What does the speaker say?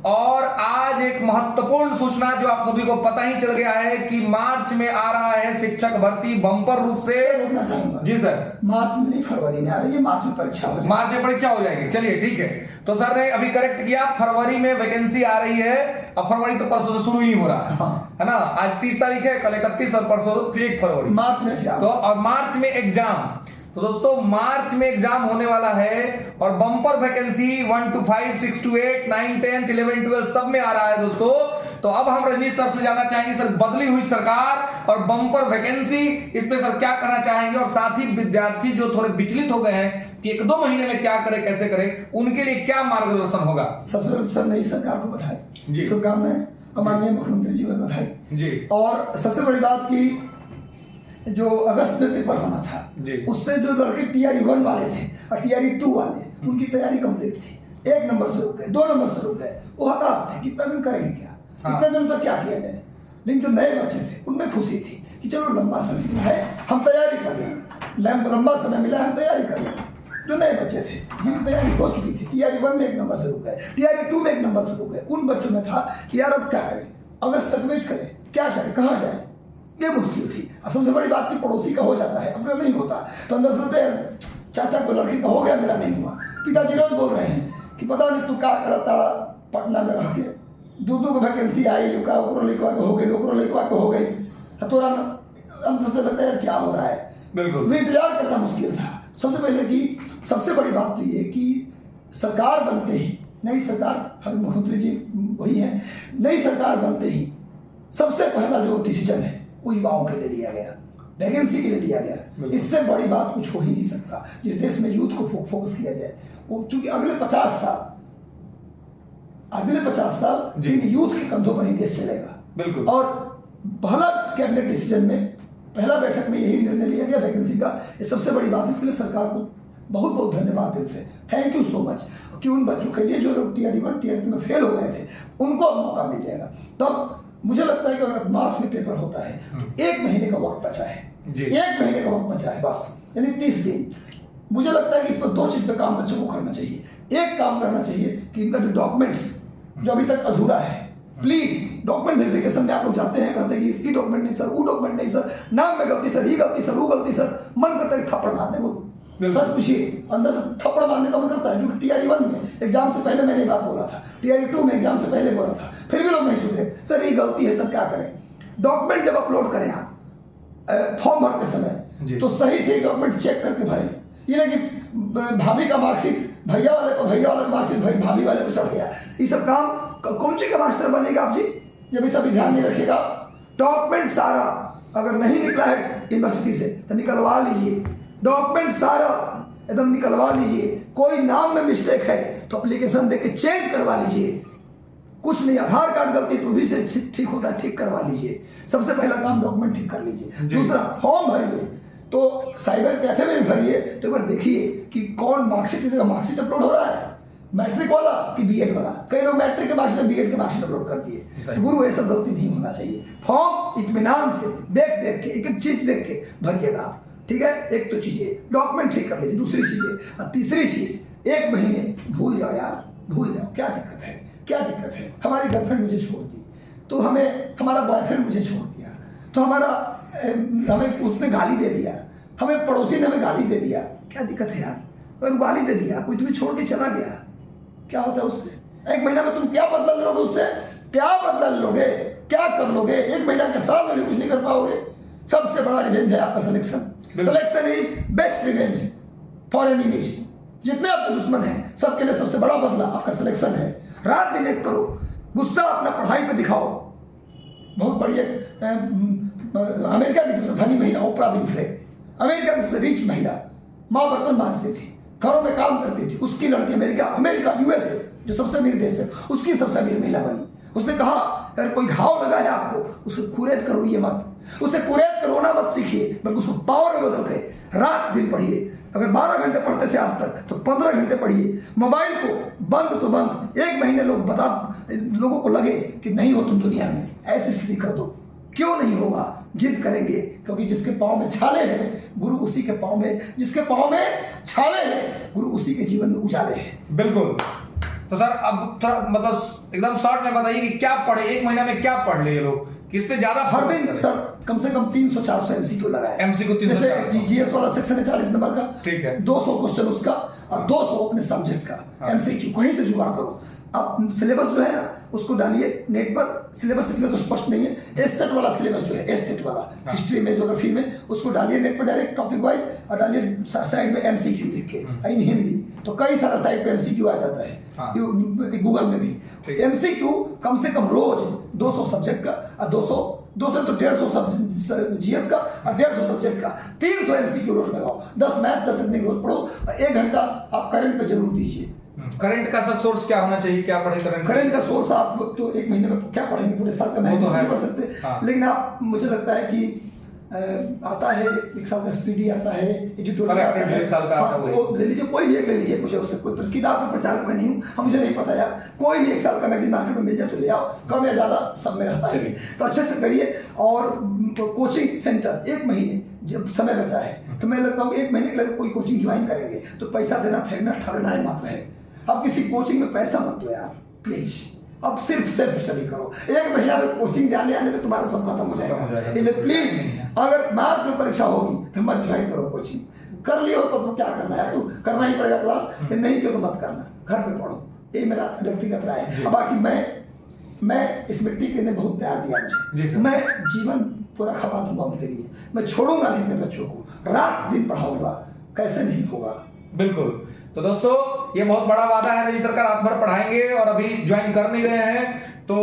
और आज एक महत्वपूर्ण सूचना जो आप सभी को पता ही चल गया है कि मार्च में आ रहा है शिक्षक भर्ती बम्पर रूप से। रोकना चाहूंगा जी सर, मार्च में नहीं फरवरी में आ रही है, मार्च में परीक्षा हो जाएगी। मार्च में परीक्षा हो जाएगी, चलिए ठीक है। तो सर ने अभी करेक्ट किया, फरवरी में वैकेंसी आ रही है। अब फरवरी तो परसों से शुरू ही हो रहा है, हाँ। है ना। आज 30 तारीख है, कल 31 और परसों 1 फरवरी मार्च में एग्जाम। तो और मार्च में एग्जाम। तो दोस्तों मार्च में एग्जाम होने वाला है और बम्पर वैकेंसी 1 to 5, 6 to 8, 9, 10, 11, 12 सब में आ रहा है दोस्तों। तो अब हम रजनीश सर से जानना चाहेंगे, सर बदली हुई सरकार और बम्पर वैकेंसी, इस पे सर क्या करना चाहेंगे, और साथ ही विद्यार्थी जो थोड़े विचलित हो गए हैं कि 1-2 महीने में क्या करें कैसे करें, उनके लिए क्या मार्गदर्शन होगा। सबसे पहले सर नई सरकार को बधाई जी। शुभकामनाएं माननीय मुख्यमंत्री जी को बधाई जी। और सबसे बड़ी बात की जो अगस्त में पेपर होना था जी। उससे जो लड़के TRE 1 वाले थे और TRE 2 वाले उनकी तैयारी कंप्लीट थी, 1 नंबर से रुक गए, 2 नंबर से रुक गए, वो हताश थे कितना दिन करेंगे क्या, इतने दिन तो क्या किया जाए। लेकिन जो नए बच्चे थे उनमें खुशी थी कि चलो लंबा समय मिला है हम तैयारी कर लें, लंबा समय मिला है हम तैयारी कर लें। जो नए बच्चे थे जिनकी तैयारी हो चुकी थी, TRE 1 में 1 नंबर से रुक गए, TRE 2 में 1 नंबर से रुक गए, उन बच्चों में था कि यार अब क्या करें, अगस्त तक वेट करें, क्या करें, कहाँ जाए, ये मुश्किल थी। सबसे बड़ी बात की पड़ोसी का हो जाता है, अपने नहीं होता। तो अंदर से होते हैं चाचा को लड़की का हो गया, मेरा नहीं हुआ। पिताजी रोज बोल रहे हैं कि पता नहीं तू क्या करता पटना में रह के 2 को वैकेंसी आई, लुका ओकरो लिखवा के हो गई, ओकरो लिखवा के हो गई। थोड़ा अंदर से लगता है क्या हो रहा है, बिल्कुल इंतजार करना मुश्किल था। सबसे पहले की सबसे बड़ी बात तो ये कि सरकार बनते ही, नई सरकार, हमारे मुख्यमंत्री जी वही है, नई सरकार बनते ही सबसे पहला जो डिसीजन है वो युवाओं के लिए लिया गया, वैकेंसी के लिए लिया गया। इससे बड़ी बात कुछ हो ही नहीं सकता। जिस देश में यूथ को फोकस किया जाए, वो चूंकि अगले 50 साल इन यूथ के कंधों पर ही देश चलेगा। बिल्कुल। और पहला कैबिनेट डिसीजन में, पहला बैठक में यही निर्णय लिया गया वैकेंसी का। ये सबसे बड़ी बात, इसके लिए सरकार को बहुत बहुत धन्यवाद दिल से, थैंक यू सो मच। कि उन बच्चों के लिए जो लोग TRE 1, TRE 2 में फेल हो गए थे उनको अब मौका मिल जाएगा। तब मुझे लगता है कि अगर मार्च में पेपर होता है तो 1 महीने का वक्त बचा है, 1 महीने का वक्त बचा है बस, यानी 30 दिन। मुझे लगता है कि इस पर 2 चीज पे काम बच्चों को करना चाहिए। एक काम करना चाहिए कि इनका जो डॉक्यूमेंट्स जो अभी तक अधूरा है, प्लीज डॉक्यूमेंट वेरिफिकेशन में आप लोग जाते हैं, कहते हैं कि इसकी डॉक्यूमेंट नहीं सर, वो डॉक्यूमेंट नहीं सर, नाम में गलती सर, ये गलती सर, वो गलती सर, मन करता है थप्पड़ मारने को। सच पूछिए, अंदर से थप्पड़ मारने का मन करता है। जो TRE 1 में एग्जाम से पहले मैंने बात बोला था, TRE 2 में एग्जाम से पहले बोला था, फिर भी लोग नहीं सुधरे। सर ये गलती है सर, क्या करें। डॉक्यूमेंट जब अपलोड करें आप फॉर्म भरते समय तो सही से डॉक्यूमेंट चेक करके भरें। ये नहीं कि भाभी का मार्कशीट भैया वाले को, भैया वाला मार्कशीट भाभी वाले को चढ़ गया। ये सब काम कौन सी का मास्टर बनेगा आप जी, जब ये सब ध्यान नहीं रखिएगा। डॉक्यूमेंट सारा अगर नहीं निकला है यूनिवर्सिटी से तो निकलवा लीजिए, डॉक्यूमेंट सारा एकदम निकलवा लीजिए। कोई नाम में मिस्टेक है तो एप्लीकेशन देके चेंज करवा लीजिए। कुछ नहीं, आधार कार्ड गलती तो भी से ठीक होता है, ठीक करवा लीजिए। सबसे पहला काम डॉक्यूमेंट ठीक कर लीजिए। दूसरा, फॉर्म भरिए तो साइबर कैफे में भी भरिए, तो एक बार देखिए कि कौन मार्कशीट अपलोड हो रहा है, मैट्रिक वाला कि BEd वाला। कई लोग मैट्रिक के मार्कशीट BEd के मार्कशीट अपलोड कर दिए। तो गुरु ये सब गलती नहीं होना चाहिए। फॉर्म इत्मीनान से देख के, एक एक चीज देख के भरिएगा आप, ठीक है। एक तो चीजें डॉक्यूमेंट ठीक कर लीजिए, दूसरी चीजें, और तीसरी चीज 1 महीने भूल जाओ यार, भूल जाओ। क्या दिक्कत है, क्या दिक्कत है। हमारी गर्लफ्रेंड मुझे छोड़ दी तो हमारा बॉयफ्रेंड मुझे छोड़ दिया तो हमें उसने गाली दे दिया, हमें पड़ोसी ने हमें गाली दे दिया, क्या दिक्कत है यार। अगर गाली दे दिया, कोई तुम्हें छोड़ के चला गया, क्या होता है उससे। 1 महीना में तुम क्या बदल लोगे उससे, क्या बदल लोगे, क्या कर लोगे। 1 महीना के साल में भी कुछ नहीं कर पाओगे। सबसे बड़ा रिवेंज है आपका selection. Selection is best revenge for enemies. जितने आपके दुश्मन हैं सबके लिए सबसे बड़ा बदला आपका सिलेक्शन है। रात दिन एक करो, गुस्सा अपना पढ़ाई पे दिखाओ। बहुत बढ़िया, अमेरिका की सबसे धनी महिला ओपरा विनफ्रे, अमेरिका की सबसे रिच महिला, माँ बर्तन मांजती थी, घरों में काम करती थी, उसकी लड़की अमेरिका USA जो सबसे अमीर देश है, उसकी सबसे अमीर महिला बनी। उसने कहा अगर कोई घाव लगा है आपको, उसको कुरेद करो, ये मत उसे कुरेद कर रोना मत सीखिए, बल्कि उसको पावर में बदल के रात दिन पढ़िए। अगर 12 घंटे पढ़ते थे आज तक तो 15 घंटे पढ़िए। मोबाइल को बंद तो बंद। 1 महीने लोगों को लगे कि नहीं हो तुम दुनिया में, ऐसी स्थिति कर दो। क्यों नहीं होगा, जिद करेंगे, क्योंकि जिसके पाँव में छाले हैं गुरु उसी के पाँव में, जिसके पाँव में छाले हैं गुरु उसी के जीवन में उजाले हैं। बिल्कुल। तो सर अब थोड़ा मतलब एकदम शॉर्ट में बताइए कि क्या पढ़े, एक महीना में क्या पढ़ ले ये लोग, किस पे ज्यादा हर दिन सर कम से कम 300-400 एमसीक्यू लगाए। एमसीक्यू 300 जैसे जीएस वाला सेक्शन है 40 नंबर का, ठीक है, 200 क्वेश्चन उसका और 200 अपने सब्जेक्ट का एमसीक्यू कहीं से जुगाड़ करो। अब सिलेबस जो है ना उसको डालिए नेट पर, सिलेबस इसमें तो स्पष्ट नहीं है, एस्टेट वाला सिलेबस जो है, एस्टेट वाला हिस्ट्री में, ज्योग्राफी में, उसको डालिए नेट पर डायरेक्ट टॉपिक वाइज और डालिए साइड में एमसीक्यू लिख के इन हिंदी, तो कई सारा साइड पे एमसीक्यू आ जाता है गूगल में भी। एमसीक्यू कम से कम रोज 200 सब्जेक्ट का और 200 तो 150 जीएस का और 150 सब्जेक्ट का, 300 एमसीक्यू रोज लगाओ, 10 मैथ 10 रीजनिंग रोज पढ़ो, 1 घंटा आप करंट पे जरूर दीजिए। करंट का सर सोर्स क्या होना चाहिए, क्या पढ़े करंट का सोर्स? आप तो एक महीने में क्या पढ़ेंगे, पूरे साल का मैगजीन नहीं पढ़ सकते, लेकिन आप, मुझे लगता है कि आता है एक साल का स्पीडी आता है, एडिटोरियल आता है, एक साल का आता है, वो ले लीजिए, कोई भी एक ले लीजिए, मुझे उससे कोई किताब का प्रचारक मैं नहीं हूँ, मुझे नहीं पता यार, कोई भी एक साल का मैगजीन मार्केट में मिल जाए तो ले आओ, कम या ज्यादा सब में रहता है, तो अच्छे से करिए। और कोचिंग सेंटर 1 महीने जब समय बचा है तो मैं लगता हूँ 1 महीने के लिए कोई कोचिंग ज्वाइन करेंगे तो पैसा देना फेंकना ठगना ही मात्र है। अब किसी कोचिंग में पैसा मत दो यार प्लीज, अब सिर्फ सेल्फ स्टडी करो। 1 महीना में कोचिंग जाने आने में तुम्हारा सब खत्म हो जाएगा, इसलिए प्लीज अगर मार्च में परीक्षा होगी तो मत ज्वाइन करो कोचिंग, कर लियो तो तुम क्या करना है, तो करना ही पड़ेगा क्लास, नहीं किया तो मत करना, घर पे पढ़ो, ये मेरा व्यक्तिगत राय है। अब बाकी मैं इस मिट्टी के ने बहुत प्यार दिया मुझे, मैं जीवन पूरा खपा दूंगा उनके लिए, मैं छोड़ूंगा नहीं अपने बच्चों को, रात दिन पढ़ाऊंगा, कैसे नहीं होगा। बिल्कुल। तो दोस्तों ये बहुत बड़ा वादा है, रवि सर का, रात भर पढ़ाएंगे और अभी ज्वाइन कर नहीं रहे हैं तो